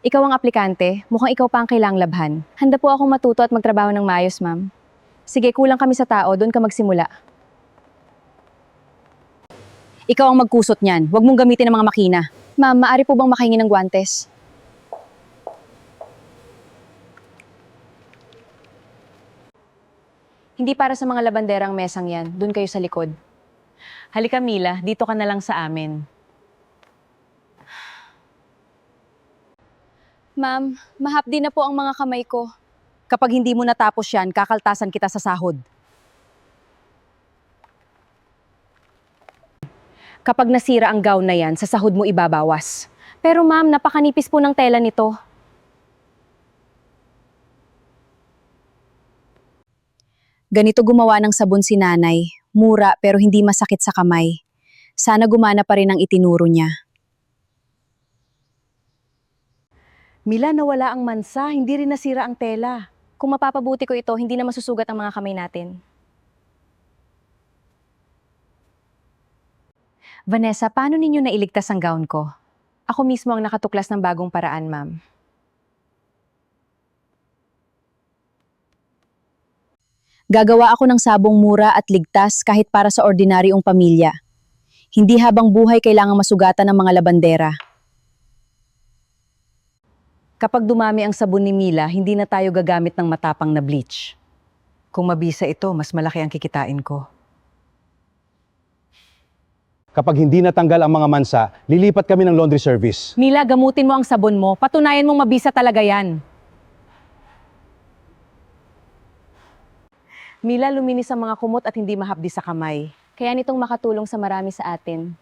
Ikaw ang aplikante, mukhang ikaw pa ang kailangang labhan. Handa po akong matuto at magtrabaho ng maayos, ma'am. Sige, kulang kami sa tao, doon ka magsimula. Ikaw ang magkusot niyan, huwag mong gamitin ang mga makina. Ma'am, maaari po bang makahingi ng guwantes? Hindi para sa mga labanderang mesang yan, doon kayo sa likod. Halika Mila, dito ka na lang sa amin. Ma'am, mahapdi na po ang mga kamay ko. Kapag hindi mo natapos yan, kakaltasan kita sa sahod. Kapag nasira ang gown na yan, sa sahod mo ibabawas. Pero ma'am, napakanipis po ng tela nito. Ganito gumawa ng sabon si nanay. Mura pero hindi masakit sa kamay. Sana gumana pa rin ang itinuro niya. Mila, nawala ang mansa, hindi rin nasira ang tela. Kung mapapabuti ko ito, hindi na masusugat ang mga kamay natin. Vanessa, paano ninyo nailigtas ang gown ko? Ako mismo ang nakatuklas ng bagong paraan, ma'am. Gagawa ako ng sabong mura at ligtas kahit para sa ordinaryong pamilya. Hindi habang buhay kailangang masugatan ng mga labandera. Kapag dumami ang sabon ni Mila, hindi na tayo gagamit ng matapang na bleach. Kung mabisa ito, mas malaki ang kikitain ko. Kapag hindi natanggal ang mga mansa, lilipat kami ng laundry service. Mila, gamutin mo ang sabon mo. Patunayan mong mabisa talaga yan. Mila, luminis ang mga kumot at hindi mahapdi sa kamay. Kaya nitong makatulong sa marami sa atin.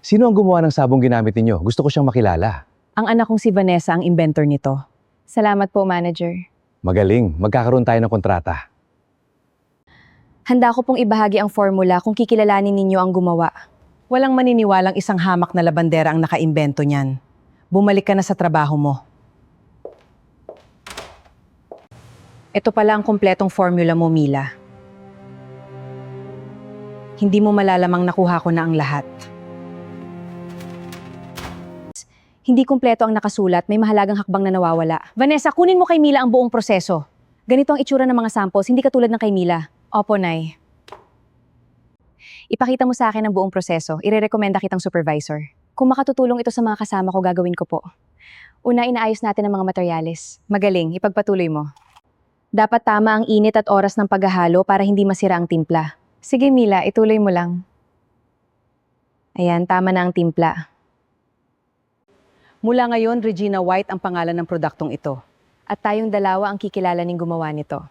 Sino ang gumawa ng sabong ginamit ninyo? Gusto ko siyang makilala. Ang anak kong si Vanessa ang inventor nito. Salamat po, manager. Magaling, magkakaroon tayo ng kontrata. Handa ko pong ibahagi ang formula kung kikilalanin ninyo ang gumawa. Walang maniniwalang isang hamak na labandera ang nakaimbento niyan. Bumalik ka na sa trabaho mo. Ito pala ang kumpletong formula mo, Mila. Hindi mo malalamang nakuha ko na ang lahat. Hindi kumpleto ang nakasulat, may mahalagang hakbang na nawawala. Vanessa, kunin mo kay Mila ang buong proseso. Ganito ang itsura ng mga samples, hindi katulad ng kay Mila. Opo, Nay. Ipakita mo sa akin ang buong proseso. Irerekomenda kitang supervisor. Kung makatutulong ito sa mga kasama ko, gagawin ko po. Una, inaayos natin ang mga materyales. Magaling, ipagpatuloy mo. Dapat tama ang init at oras ng paghahalo para hindi masira ang timpla. Sige, Mila, ituloy mo lang. Ayan, tama na ang timpla. Mula ngayon, Regina White ang pangalan ng produktong ito. At tayong dalawa ang kikilala ning gumawa nito.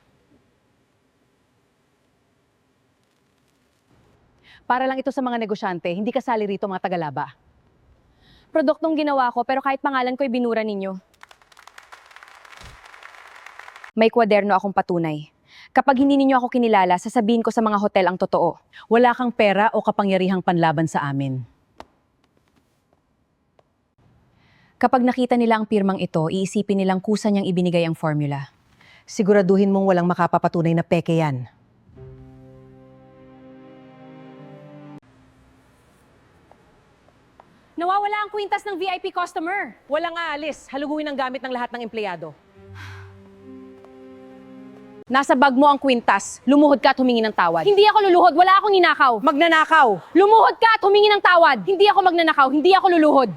Para lang ito sa mga negosyante, hindi kasali rito mga tagalaba. Produktong ginawa ko pero kahit pangalan ko'y binura ninyo. May kwaderno akong patunay. Kapag hindi ninyo ako kinilala, sasabihin ko sa mga hotel ang totoo. Wala kang pera o kapangyarihang panlaban sa amin. Kapag nakita nila ang pirmang ito, iisipin nilang kusa niyang ibinigay ang formula. Siguraduhin mong walang makapapatunay na peke yan. Nawawala ang kwintas ng VIP customer. Walang aalis. Haluguin ang gamit ng lahat ng empleyado. Nasa bag mo ang kwintas. Lumuhod ka at humingi ng tawad. Hindi ako luluhod. Wala akong ninakaw. Magnanakaw! Lumuhod ka at humingi ng tawad. Hindi ako magnanakaw. Hindi ako luluhod.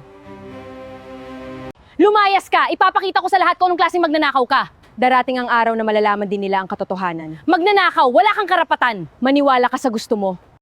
Lumayas ka. Ipapakita ko sa lahat kung anong klaseng magnanakaw ka. Darating ang araw na malalaman din nila ang katotohanan. Magnanakaw. Wala kang karapatan. Maniwala ka sa gusto mo.